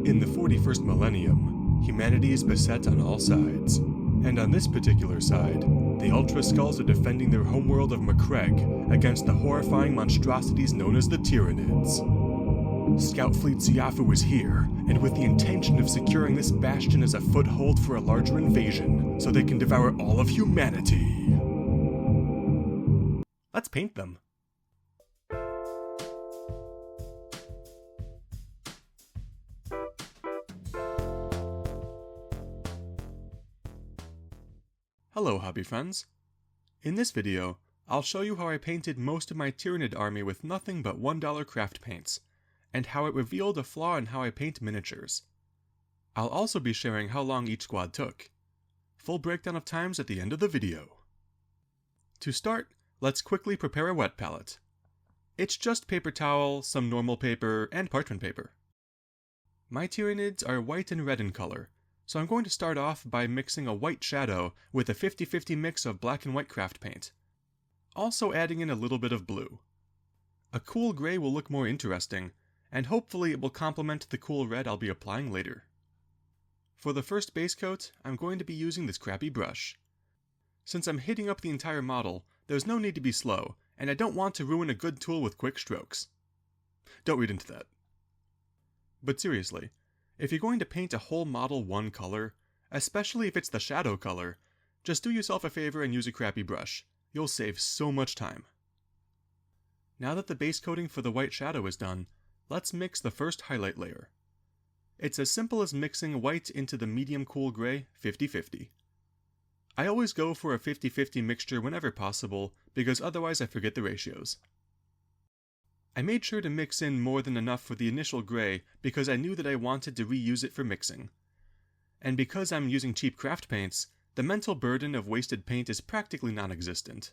In the 41st millennium, humanity is beset on all sides. And on this particular side, the Ultra Skulls are defending their homeworld of Macreg against the horrifying monstrosities known as the Tyranids. Scout Fleet Siafu is here, and with the intention of securing this bastion as a foothold for a larger invasion, so they can devour all of humanity. Let's paint them. Hello hobby friends. In this video, I'll show you how I painted most of my Tyranid army with nothing but $1 craft paints, and how it revealed a flaw in how I paint miniatures. I'll also be sharing how long each squad took. Full breakdown of times at the end of the video. To start, let's quickly prepare a wet palette. It's just paper towel, some normal paper, and parchment paper. My Tyranids are white and red in color, so I'm going to start off by mixing a white shadow with a 50-50 mix of black and white craft paint, also adding in a little bit of blue. A cool gray will look more interesting, and hopefully it will complement the cool red I'll be applying later. For the first base coat, I'm going to be using this crappy brush. Since I'm hitting up the entire model, there's no need to be slow, and I don't want to ruin a good tool with quick strokes. Don't read into that. But seriously, if you're going to paint a whole model one color, especially if it's the shadow color, just do yourself a favor and use a crappy brush. You'll save so much time. Now that the base coating for the white shadow is done, let's mix the first highlight layer. It's as simple as mixing white into the medium cool gray 50-50. I always go for a 50-50 mixture whenever possible, because otherwise I forget the ratios. I made sure to mix in more than enough for the initial gray because I knew that I wanted to reuse it for mixing. And because I'm using cheap craft paints, the mental burden of wasted paint is practically non-existent.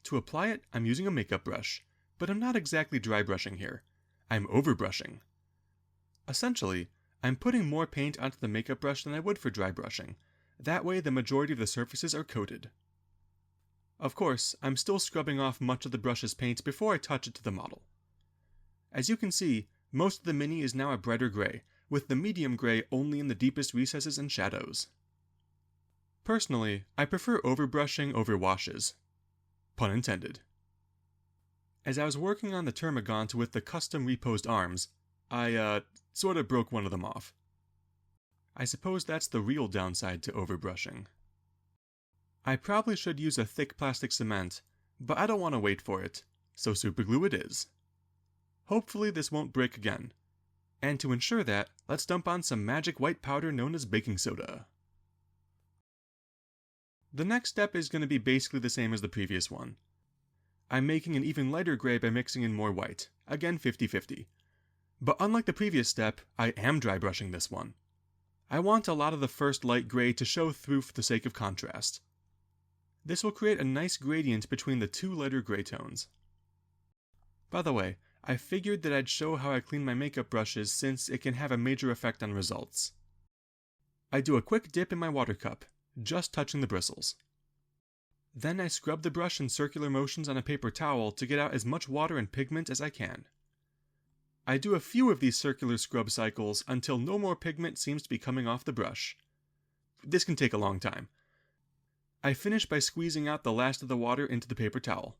To apply it, I'm using a makeup brush, but I'm not exactly dry brushing here. I'm overbrushing. Essentially, I'm putting more paint onto the makeup brush than I would for dry brushing. That way the majority of the surfaces are coated. Of course, I'm still scrubbing off much of the brush's paint before I touch it to the model. As you can see, most of the mini is now a brighter gray, with the medium gray only in the deepest recesses and shadows. Personally, I prefer overbrushing over washes. Pun intended. As I was working on the termagant with the custom reposed arms, I, sort of broke one of them off. I suppose that's the real downside to overbrushing. I probably should use a thick plastic cement, but I don't want to wait for it, so superglue it is. Hopefully this won't break again. And to ensure that, let's dump on some magic white powder known as baking soda. The next step is going to be basically the same as the previous one. I'm making an even lighter gray by mixing in more white, again 50-50. But unlike the previous step, I am dry brushing this one. I want a lot of the first light gray to show through for the sake of contrast. This will create a nice gradient between the two lighter gray tones. By the way, I figured that I'd show how I clean my makeup brushes since it can have a major effect on results. I do a quick dip in my water cup, just touching the bristles. Then I scrub the brush in circular motions on a paper towel to get out as much water and pigment as I can. I do a few of these circular scrub cycles until no more pigment seems to be coming off the brush. This can take a long time. I finish by squeezing out the last of the water into the paper towel.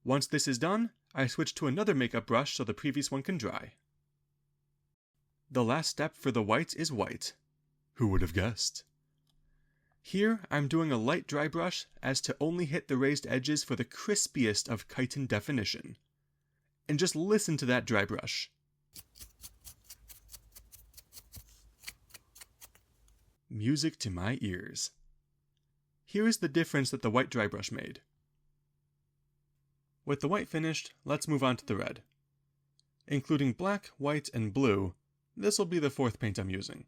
Once this is done, I switch to another makeup brush so the previous one can dry. The last step for the white is white. Who would have guessed? Here, I'm doing a light dry brush as to only hit the raised edges for the crispiest of chitin definition. And just listen to that dry brush. Music to my ears. Here is the difference that the white dry brush made. With the white finished, let's move on to the red. Including black, white, and blue, this will be the fourth paint I'm using.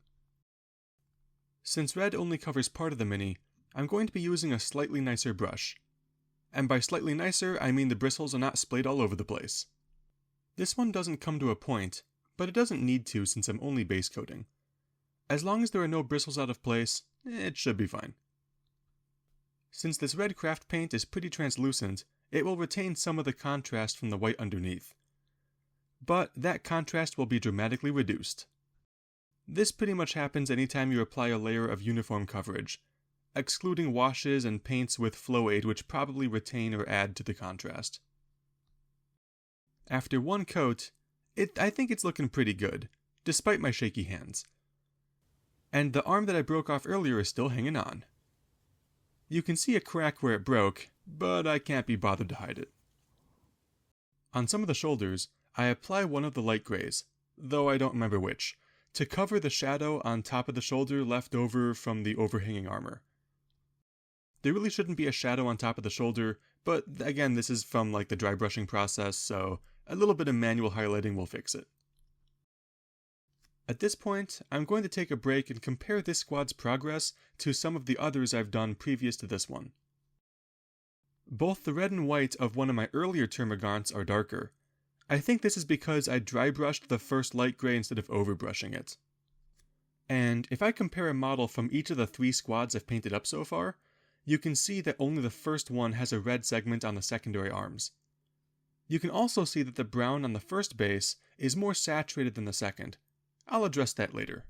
Since red only covers part of the mini, I'm going to be using a slightly nicer brush. And by slightly nicer, I mean the bristles are not splayed all over the place. This one doesn't come to a point, but it doesn't need to since I'm only base coating. As long as there are no bristles out of place, it should be fine. Since this red craft paint is pretty translucent, it will retain some of the contrast from the white underneath. But that contrast will be dramatically reduced. This pretty much happens anytime you apply a layer of uniform coverage, excluding washes and paints with flow aid which probably retain or add to the contrast. After one coat, I think it's looking pretty good, despite my shaky hands. And the arm that I broke off earlier is still hanging on. You can see a crack where it broke, but I can't be bothered to hide it. On some of the shoulders, I apply one of the light grays, though I don't remember which, to cover the shadow on top of the shoulder left over from the overhanging armor. There really shouldn't be a shadow on top of the shoulder, but again, this is from like the dry brushing process, so a little bit of manual highlighting will fix it. At this point, I'm going to take a break and compare this squad's progress to some of the others I've done previous to this one. Both the red and white of one of my earlier termagants are darker. I think this is because I dry brushed the first light gray instead of overbrushing it. And if I compare a model from each of the 3 squads I've painted up so far, you can see that only the first one has a red segment on the secondary arms. You can also see that the brown on the first base is more saturated than the second. I'll address that later.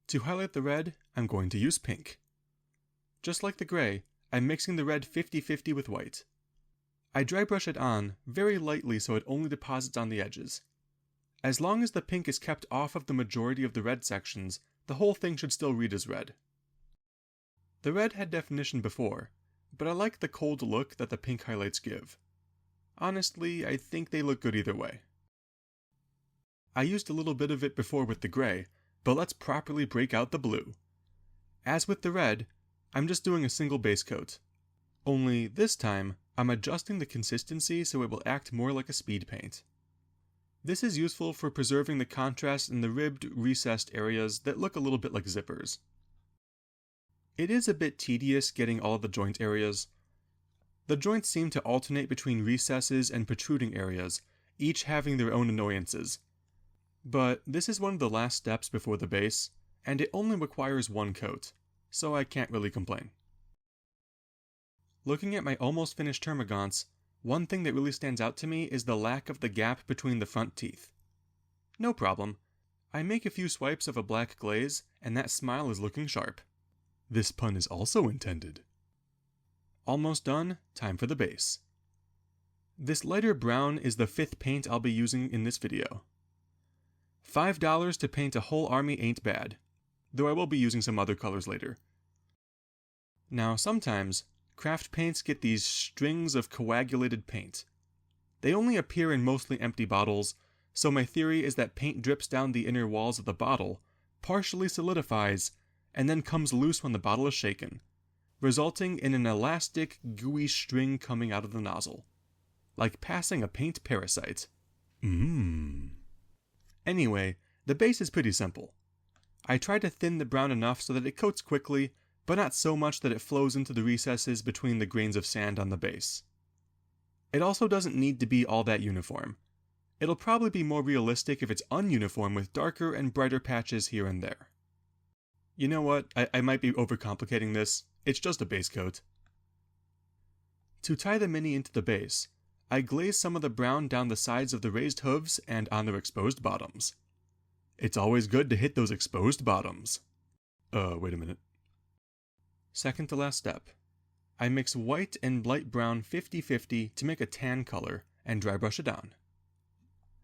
To highlight the red, I'm going to use pink. Just like the gray, I'm mixing the red 50-50 with white. I dry brush it on very lightly so it only deposits on the edges. As long as the pink is kept off of the majority of the red sections, the whole thing should still read as red. The red had definition before, but I like the cold look that the pink highlights give. Honestly, I think they look good either way. I used a little bit of it before with the gray, but let's properly break out the blue. As with the red, I'm just doing a single base coat. Only this time, I'm adjusting the consistency so it will act more like a speed paint. This is useful for preserving the contrast in the ribbed, recessed areas that look a little bit like zippers. It is a bit tedious getting all the joint areas. The joints seem to alternate between recesses and protruding areas, each having their own annoyances. But this is one of the last steps before the base, and it only requires one coat, so I can't really complain. Looking at my almost finished termagants, one thing that really stands out to me is the lack of the gap between the front teeth. No problem. I make a few swipes of a black glaze, and that smile is looking sharp. This pun is also intended. Almost done, time for the base. This lighter brown is the 5th paint I'll be using in this video. $5 to paint a whole army ain't bad, though I will be using some other colors later. Now sometimes, craft paints get these strings of coagulated paint. They only appear in mostly empty bottles, so my theory is that paint drips down the inner walls of the bottle, partially solidifies, and then comes loose when the bottle is shaken, resulting in an elastic, gooey string coming out of the nozzle. Like passing a paint parasite. Anyway, the base is pretty simple. I try to thin the brown enough so that it coats quickly, but not so much that it flows into the recesses between the grains of sand on the base. It also doesn't need to be all that uniform. It'll probably be more realistic if it's ununiform with darker and brighter patches here and there. You know what, I might be overcomplicating this, it's just a base coat. To tie the mini into the base, I glaze some of the brown down the sides of the raised hooves and on their exposed bottoms. It's always good to hit those exposed bottoms. Wait a minute. Second to last step. I mix white and light brown 50-50 to make a tan color and dry brush it on.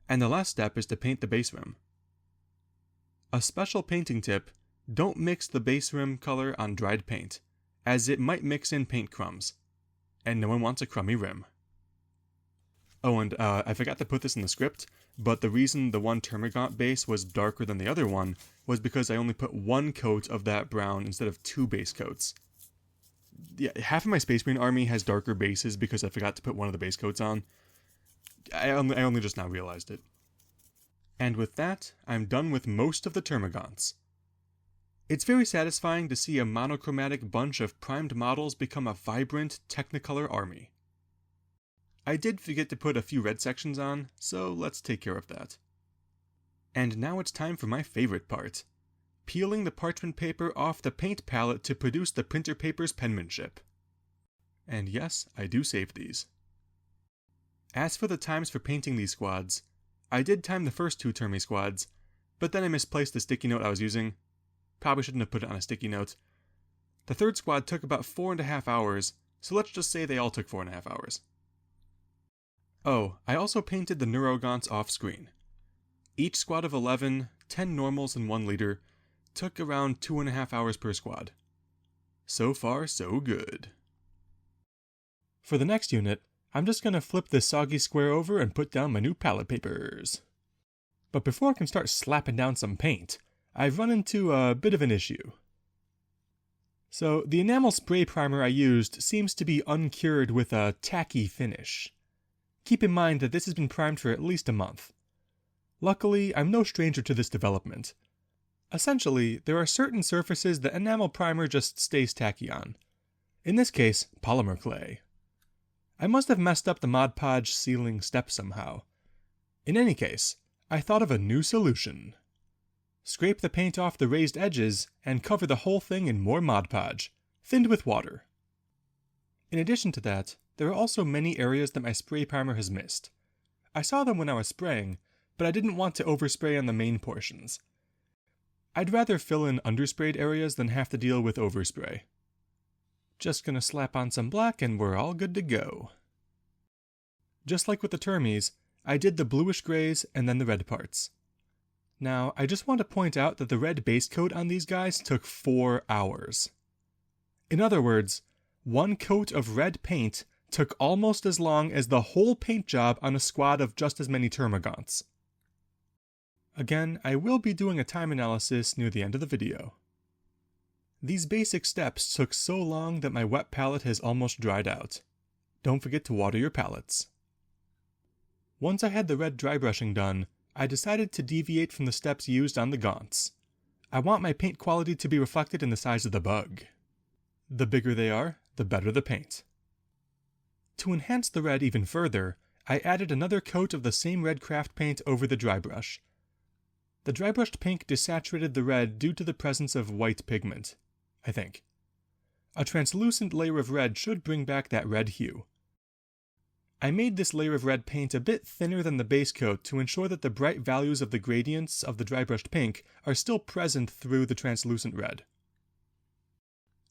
And the last step is to paint the base rim. A special painting tip, don't mix the base rim color on dried paint, as it might mix in paint crumbs, and no one wants a crummy rim. Oh, and I forgot to put this in the script, but the reason the one termagant base was darker than the other one was because I only put one coat of that brown instead of 2 base coats. Yeah, half of my Space Marine army has darker bases because I forgot to put one of the base coats on. I only just now realized it. And with that, I'm done with most of the termagants. It's very satisfying to see a monochromatic bunch of primed models become a vibrant Technicolor army. I did forget to put a few red sections on, so let's take care of that. And now it's time for my favorite part. Peeling the parchment paper off the paint palette to produce the printer paper's penmanship. And yes, I do save these. As for the times for painting these squads, I did time the first 2 Termi squads, but then I misplaced the sticky note I was using. Probably shouldn't have put it on a sticky note. The third squad took about 4.5 hours, so let's just say they all took 4.5 hours. Oh, I also painted the Neurogaunts off screen. Each squad of 11, 10 normals and 1 leader, took around 2.5 hours per squad. So far, so good. For the next unit, I'm just gonna flip this soggy square over and put down my new palette papers. But before I can start slapping down some paint, I've run into a bit of an issue. So, the enamel spray primer I used seems to be uncured with a tacky finish. Keep in mind that this has been primed for at least a month. Luckily, I'm no stranger to this development. Essentially, there are certain surfaces that enamel primer just stays tacky on. In this case, polymer clay. I must have messed up the Mod Podge sealing step somehow. In any case, I thought of a new solution. Scrape the paint off the raised edges and cover the whole thing in more Mod Podge, thinned with water. In addition to that, there are also many areas that my spray primer has missed. I saw them when I was spraying, but I didn't want to overspray on the main portions. I'd rather fill in undersprayed areas than have to deal with overspray. Just gonna slap on some black and we're all good to go. Just like with the Termies, I did the bluish grays and then the red parts. Now, I just want to point out that the red base coat on these guys took 4 hours. In other words, one coat of red paint took almost as long as the whole paint job on a squad of just as many Termagants. Again, I will be doing a time analysis near the end of the video. These basic steps took so long that my wet palette has almost dried out. Don't forget to water your palettes. Once I had the red dry brushing done, I decided to deviate from the steps used on the gaunts. I want my paint quality to be reflected in the size of the bug. The bigger they are, the better the paint. To enhance the red even further, I added another coat of the same red craft paint over the dry brush. The dry brushed pink desaturated the red due to the presence of white pigment, I think. A translucent layer of red should bring back that red hue. I made this layer of red paint a bit thinner than the base coat to ensure that the bright values of the gradients of the dry brushed pink are still present through the translucent red.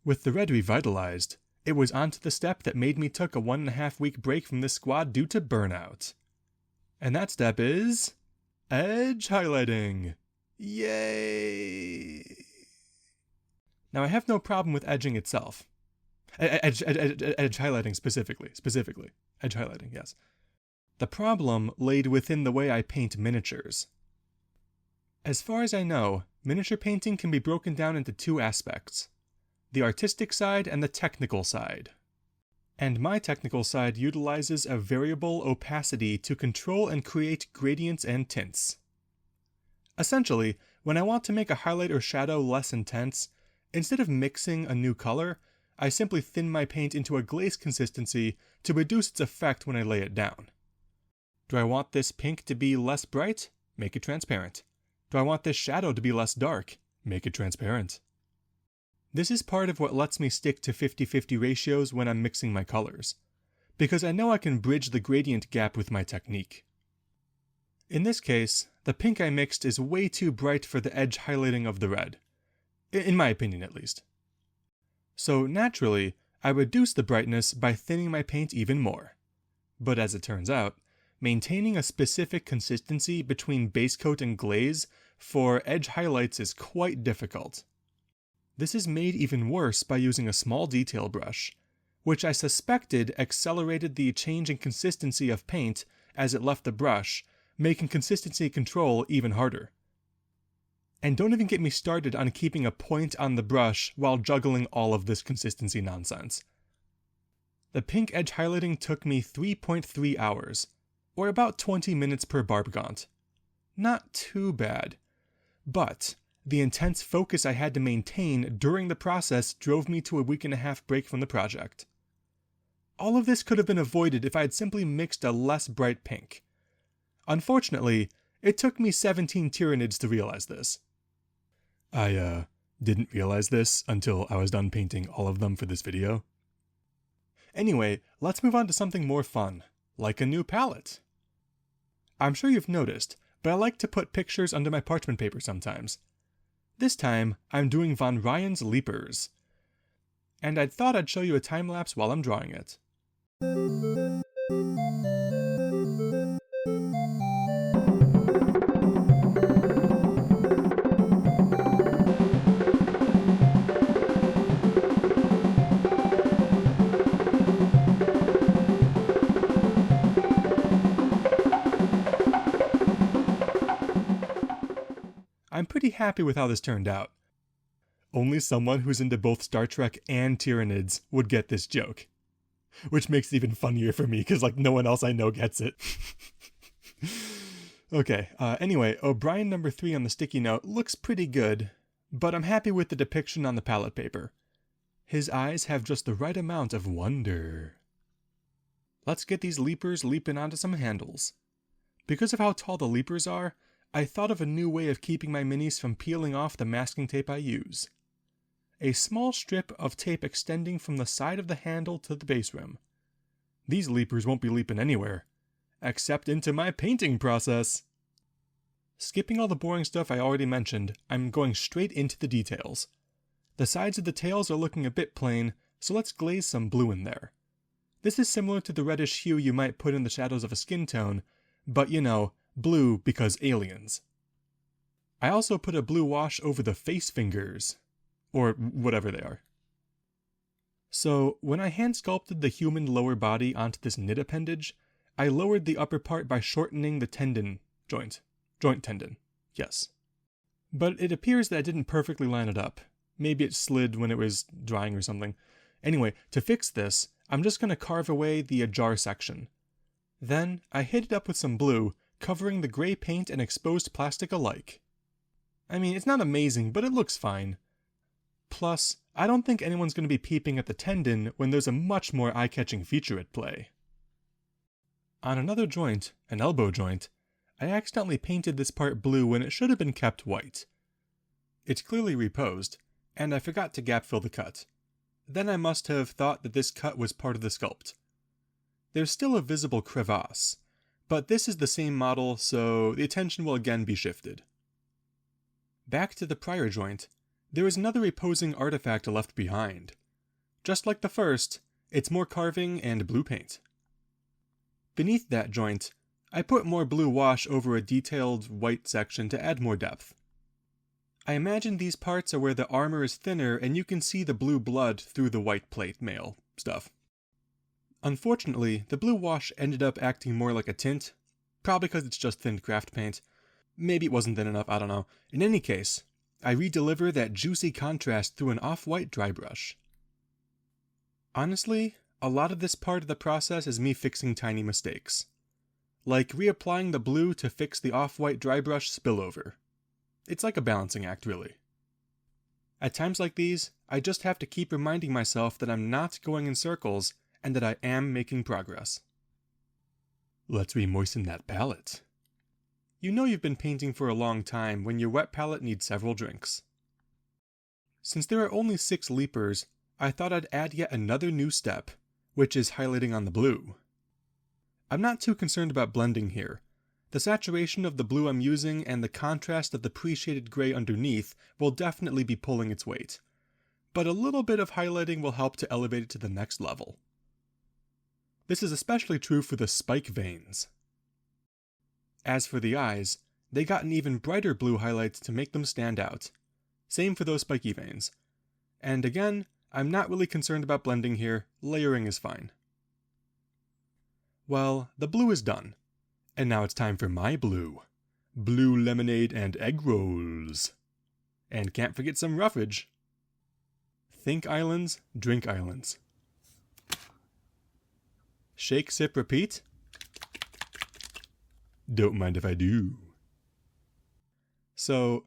With the red revitalized, it was on to the step that made me took a 1.5 week break from this squad due to burnout. And that step is edge highlighting. Yay! Now I have no problem with edging itself. Edge highlighting specifically. Edge highlighting, yes. The problem laid within the way I paint miniatures. As far as I know, miniature painting can be broken down into 2 aspects: the artistic side and the technical side. And my technical side utilizes a variable opacity to control and create gradients and tints. Essentially, when I want to make a highlight or shadow less intense, instead of mixing a new color, I simply thin my paint into a glaze consistency to reduce its effect when I lay it down. Do I want this pink to be less bright? Make it transparent. Do I want this shadow to be less dark? Make it transparent. This is part of what lets me stick to 50-50 ratios when I'm mixing my colors, because I know I can bridge the gradient gap with my technique. In this case, the pink I mixed is way too bright for the edge highlighting of the red, in my opinion at least. So naturally, I reduce the brightness by thinning my paint even more. But as it turns out, maintaining a specific consistency between base coat and glaze for edge highlights is quite difficult. This is made even worse by using a small detail brush, which I suspected accelerated the change in consistency of paint as it left the brush, making consistency control even harder. And don't even get me started on keeping a point on the brush while juggling all of this consistency nonsense. The pink edge highlighting took me 3.3 hours, or about 20 minutes per barb gaunt. Not too bad, but the intense focus I had to maintain during the process drove me to a 1.5 week break from the project. All of this could have been avoided if I had simply mixed a less bright pink. Unfortunately, it took me 17 Tyranids to realize this. I didn't realize this until I was done painting all of them for this video. Anyway, let's move on to something more fun, like a new palette. I'm sure you've noticed, but I like to put pictures under my parchment paper sometimes. This time, I'm doing Von Ryan's Leapers. And I thought I'd show you a time-lapse while I'm drawing it. I'm pretty happy with how this turned out. Only someone who's into both Star Trek and Tyranids would get this joke. Which makes it even funnier for me, because no one else I know gets it. Okay, anyway, O'Brien number 3 on the sticky note looks pretty good, but I'm happy with the depiction on the palette paper. His eyes have just the right amount of wonder. Let's get these leapers leaping onto some handles. Because of how tall the leapers are, I thought of a new way of keeping my minis from peeling off the masking tape I use. A small strip of tape extending from the side of the handle to the base rim. These leapers won't be leaping anywhere, except into my painting process. Skipping all the boring stuff I already mentioned, I'm going straight into the details. The sides of the tails are looking a bit plain, so let's glaze some blue in there. This is similar to the reddish hue you might put in the shadows of a skin tone, but blue because aliens. I also put a blue wash over the face fingers, or whatever they are. So, when I hand sculpted the human lower body onto this knit appendage, I lowered the upper part by shortening the joint tendon, yes. But it appears that I didn't perfectly line it up. Maybe it slid when it was drying or something. Anyway, to fix this, I'm just going to carve away the ajar section. Then, I hit it up with some blue, covering the gray paint and exposed plastic alike. I mean, it's not amazing, but it looks fine. Plus, I don't think anyone's going to be peeping at the tendon when there's a much more eye-catching feature at play. On another joint, an elbow joint, I accidentally painted this part blue when it should have been kept white. It's clearly reposed, and I forgot to gap fill the cut. Then I must have thought that this cut was part of the sculpt. There's still a visible crevasse, but this is the same model, so the attention will again be shifted. Back to the prior joint, there is another reposing artifact left behind. Just like the first, it's more carving and blue paint. Beneath that joint, I put more blue wash over a detailed white section to add more depth. I imagine these parts are where the armor is thinner and you can see the blue blood through the white plate mail stuff. Unfortunately, the blue wash ended up acting more like a tint, probably because it's just thin craft paint. Maybe it wasn't thin enough, I don't know. In any case, I redeliver that juicy contrast through an off-white dry brush. Honestly, a lot of this part of the process is me fixing tiny mistakes. Like reapplying the blue to fix the off-white dry brush spillover. It's like a balancing act, really. At times like these, I just have to keep reminding myself that I'm not going in circles and that I am making progress. Let's re-moisten that palette. You know you've been painting for a long time when your wet palette needs several drinks. Since there are only 6 leapers, I thought I'd add yet another new step, which is highlighting on the blue. I'm not too concerned about blending here. The saturation of the blue I'm using and the contrast of the pre-shaded gray underneath will definitely be pulling its weight, but a little bit of highlighting will help to elevate it to the next level. This is especially true for the spike veins. As for the eyes, they got an even brighter blue highlight to make them stand out. Same for those spiky veins. And again, I'm not really concerned about blending here, layering is fine. Well, the blue is done. And now it's time for my blue. Blue lemonade and egg rolls. And can't forget some roughage. Think islands, drink islands. Shake, sip, repeat. Don't mind if I do. So,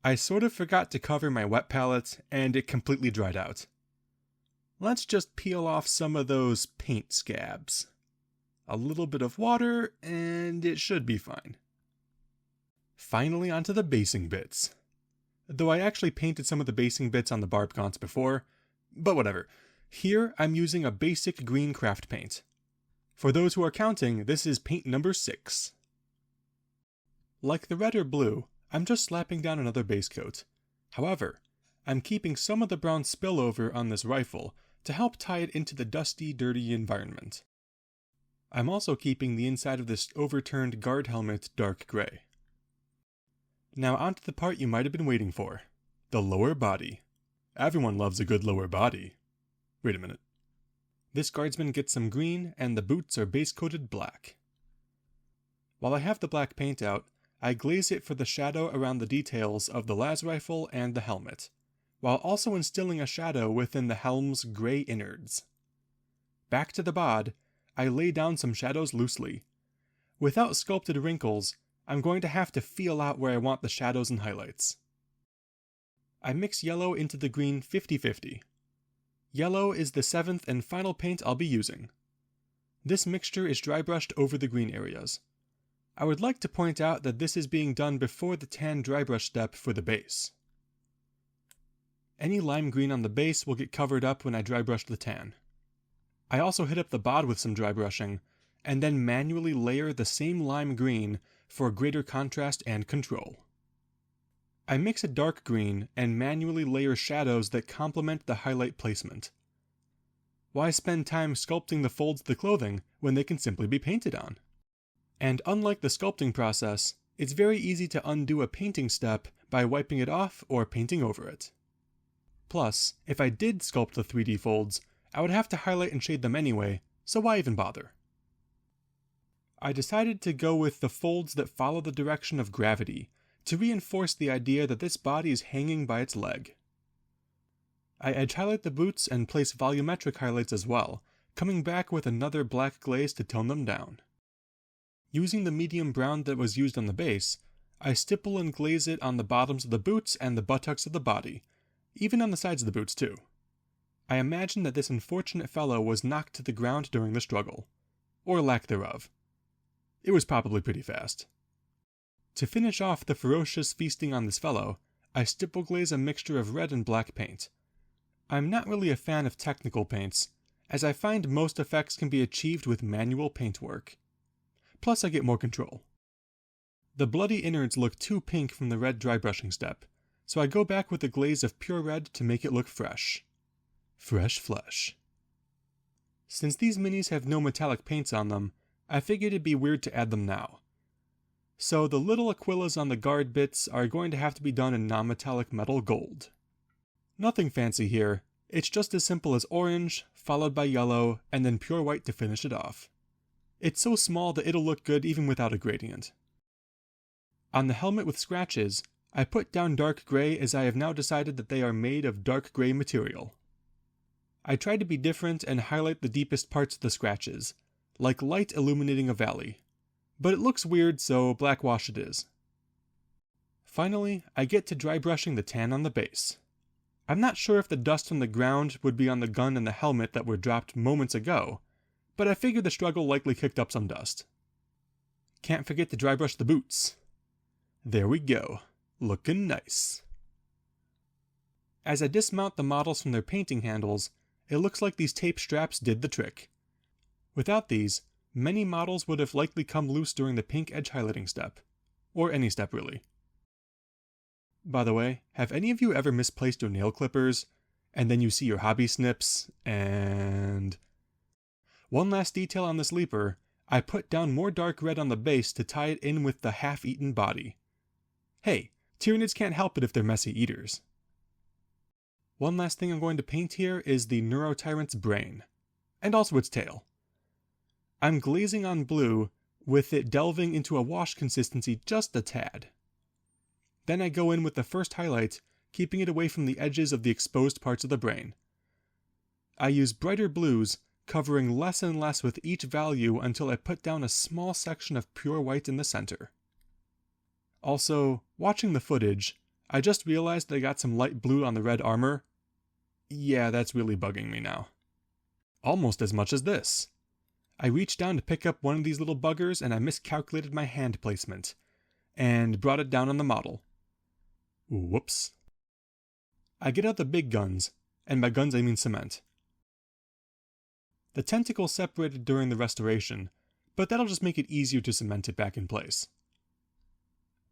I sort of forgot to cover my wet palette, and it completely dried out. Let's just peel off some of those paint scabs. A little bit of water, and it should be fine. Finally onto the basing bits. Though I actually painted some of the basing bits on the barb gaunts before, but whatever. Here I'm using a basic green craft paint. For those who are counting, this is paint number 6. Like the red or blue, I'm just slapping down another base coat. However, I'm keeping some of the brown spillover on this rifle to help tie it into the dusty, dirty environment. I'm also keeping the inside of this overturned guard helmet dark gray. Now onto the part you might have been waiting for. The lower body. Everyone loves a good lower body. Wait a minute. This guardsman gets some green, and the boots are base-coated black. While I have the black paint out, I glaze it for the shadow around the details of the las rifle and the helmet, while also instilling a shadow within the helm's gray innards. Back to the bod, I lay down some shadows loosely. Without sculpted wrinkles, I'm going to have to feel out where I want the shadows and highlights. I mix yellow into the green 50-50. Yellow is the 7th and final paint I'll be using. This mixture is dry brushed over the green areas. I would like to point out that this is being done before the tan dry brush step for the base. Any lime green on the base will get covered up when I dry brush the tan. I also hit up the bod with some dry brushing, and then manually layer the same lime green for greater contrast and control. I mix a dark green and manually layer shadows that complement the highlight placement. Why spend time sculpting the folds of the clothing when they can simply be painted on? And unlike the sculpting process, it's very easy to undo a painting step by wiping it off or painting over it. Plus, if I did sculpt the 3D folds, I would have to highlight and shade them anyway, so why even bother? I decided to go with the folds that follow the direction of gravity, to reinforce the idea that this body is hanging by its leg. I edge highlight the boots and place volumetric highlights as well, coming back with another black glaze to tone them down. Using the medium brown that was used on the base, I stipple and glaze it on the bottoms of the boots and the buttocks of the body, even on the sides of the boots too. I imagine that this unfortunate fellow was knocked to the ground during the struggle, or lack thereof. It was probably pretty fast. To finish off the ferocious feasting on this fellow, I stipple glaze a mixture of red and black paint. I'm not really a fan of technical paints, as I find most effects can be achieved with manual paintwork. Plus I get more control. The bloody innards look too pink from the red dry brushing step, so I go back with a glaze of pure red to make it look fresh. Fresh flesh. Since these minis have no metallic paints on them, I figured it'd be weird to add them now. So the little aquillas on the guard bits are going to have to be done in non-metallic metal gold. Nothing fancy here, it's just as simple as orange, followed by yellow, and then pure white to finish it off. It's so small that it'll look good even without a gradient. On the helmet with scratches, I put down dark gray as I have now decided that they are made of dark gray material. I tried to be different and highlight the deepest parts of the scratches, like light illuminating a valley. But it looks weird, so black wash it is. Finally, I get to dry brushing the tan on the base. I'm not sure if the dust on the ground would be on the gun and the helmet that were dropped moments ago, but I figured the struggle likely kicked up some dust. Can't forget to dry brush the boots. There we go, looking nice. As I dismount the models from their painting handles, it looks like these tape straps did the trick. Without these, many models would have likely come loose during the pink edge highlighting step. Or any step really. By the way, have any of you ever misplaced your nail clippers, and then you see your hobby snips, and... One last detail on this leaper, I put down more dark red on the base to tie it in with the half-eaten body. Hey, Tyranids can't help it if they're messy eaters. One last thing I'm going to paint here is the Neurotyrant's brain, and also its tail. I'm glazing on blue, with it delving into a wash consistency just a tad. Then I go in with the first highlight, keeping it away from the edges of the exposed parts of the brain. I use brighter blues, covering less and less with each value until I put down a small section of pure white in the center. Also, watching the footage, I just realized that I got some light blue on the red armor. Yeah, that's really bugging me now. Almost as much as this. I reached down to pick up one of these little buggers and I miscalculated my hand placement, and brought it down on the model. Whoops. I get out the big guns, and by guns I mean cement. The tentacle separated during the restoration, but that'll just make it easier to cement it back in place.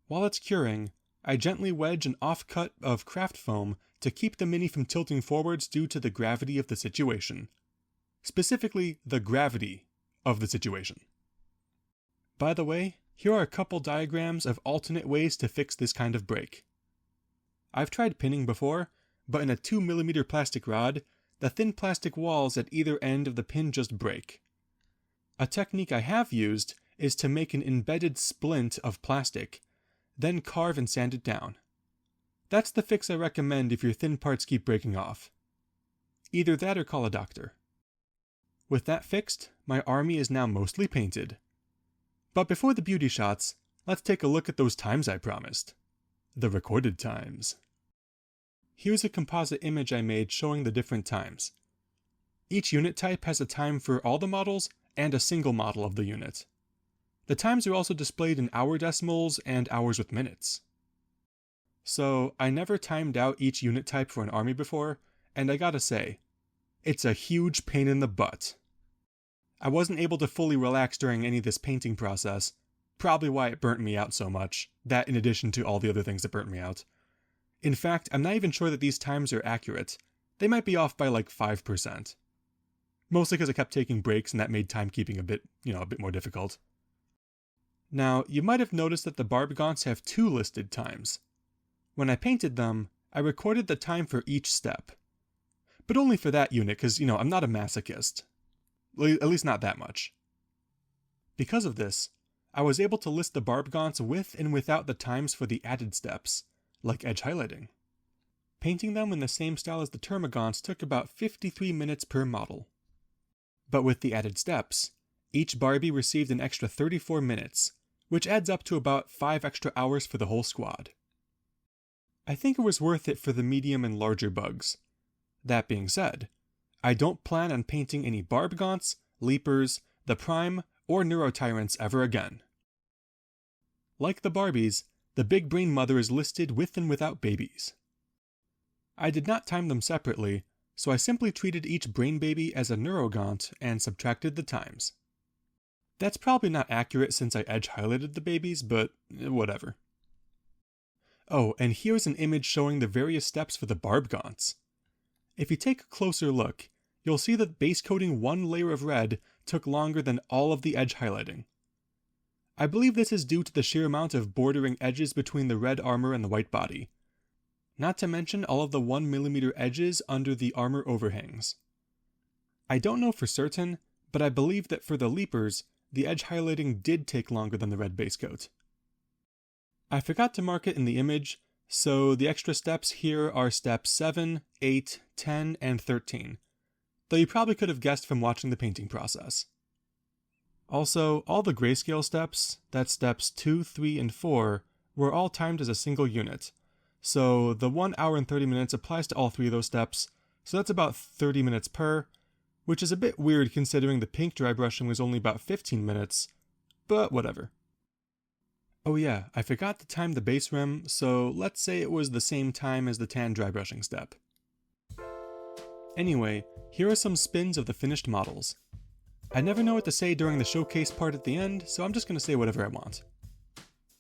While it's curing, I gently wedge an offcut of craft foam to keep the mini from tilting forwards due to the gravity of the situation. Specifically, the gravity of the situation. By the way, here are a couple diagrams of alternate ways to fix this kind of break. I've tried pinning before, but in a 2mm plastic rod, the thin plastic walls at either end of the pin just break. A technique I have used is to make an embedded splint of plastic, then carve and sand it down. That's the fix I recommend if your thin parts keep breaking off. Either that or call a doctor. With that fixed, my army is now mostly painted. But before the beauty shots, let's take a look at those times I promised. The recorded times. Here's a composite image I made showing the different times. Each unit type has a time for all the models and a single model of the unit. The times are also displayed in hour decimals and hours with minutes. So, I never timed out each unit type for an army before, and I gotta say, it's a huge pain in the butt. I wasn't able to fully relax during any of this painting process, probably why it burnt me out so much, that in addition to all the other things that burnt me out. In fact, I'm not even sure that these times are accurate. They might be off by like 5%. Mostly because I kept taking breaks and that made timekeeping a bit more difficult. Now, you might have noticed that the barb gaunts have 2 listed times. When I painted them, I recorded the time for each step. But only for that unit, because, I'm not a masochist. At least not that much. Because of this, I was able to list the barb gaunts with and without the times for the added steps, like edge highlighting. Painting them in the same style as the termagaunts took about 53 minutes per model. But with the added steps, each Barbie received an extra 34 minutes, which adds up to about 5 extra hours for the whole squad. I think it was worth it for the medium and larger bugs. That being said, I don't plan on painting any barb gaunts, leapers, the prime, or neurotyrants ever again. Like the Barbies, the big brain mother is listed with and without babies. I did not time them separately, so I simply treated each brain baby as a neurogaunt and subtracted the times. That's probably not accurate since I edge highlighted the babies, but whatever. Oh, and here's an image showing the various steps for the barb gaunts. If you take a closer look, you'll see that base coating one layer of red took longer than all of the edge highlighting. I believe this is due to the sheer amount of bordering edges between the red armor and the white body. Not to mention all of the 1mm edges under the armor overhangs. I don't know for certain, but I believe that for the leapers, the edge highlighting did take longer than the red base coat. I forgot to mark it in the image, so the extra steps here are steps 7, 8, 10, and 13, though you probably could have guessed from watching the painting process. Also, all the grayscale steps, that's steps 2, 3, and 4, were all timed as a single unit, so the 1 hour and 30 minutes applies to all 3 of those steps, so that's about 30 minutes per, which is a bit weird considering the pink dry brushing was only about 15 minutes, but whatever. Oh yeah, I forgot to time the base rim, so let's say it was the same time as the tan dry brushing step. Anyway, here are some spins of the finished models. I never know what to say during the showcase part at the end, so I'm just gonna say whatever I want.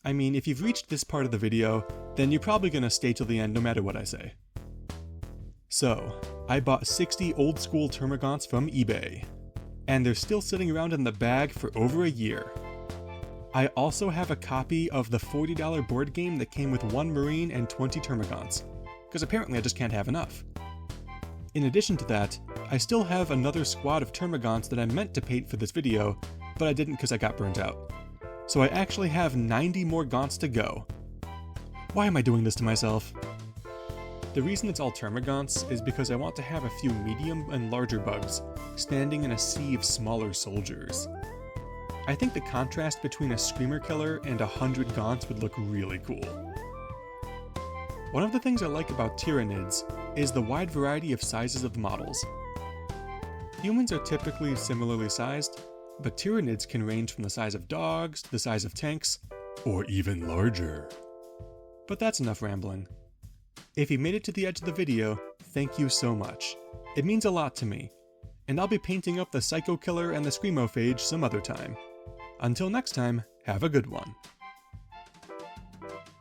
I mean, if you've reached this part of the video, then you're probably gonna stay till the end no matter what I say. So, I bought 60 old school termagaunts from eBay, and they're still sitting around in the bag for over a year. I also have a copy of the $40 board game that came with 1 Marine and 20 termagaunts, because apparently I just can't have enough. In addition to that, I still have another squad of termagaunts that I meant to paint for this video, but I didn't because I got burnt out. So I actually have 90 more gaunts to go. Why am I doing this to myself? The reason it's all termagaunts is because I want to have a few medium and larger bugs, standing in a sea of smaller soldiers. I think the contrast between a screamer killer and 100 gaunts would look really cool. One of the things I like about Tyranids is the wide variety of sizes of the models. Humans are typically similarly sized, but Tyranids can range from the size of dogs to the size of tanks, or even larger. But that's enough rambling. If you made it to the edge of the video, thank you so much. It means a lot to me, and I'll be painting up the Psycho Killer and the Screamophage some other time. Until next time, have a good one.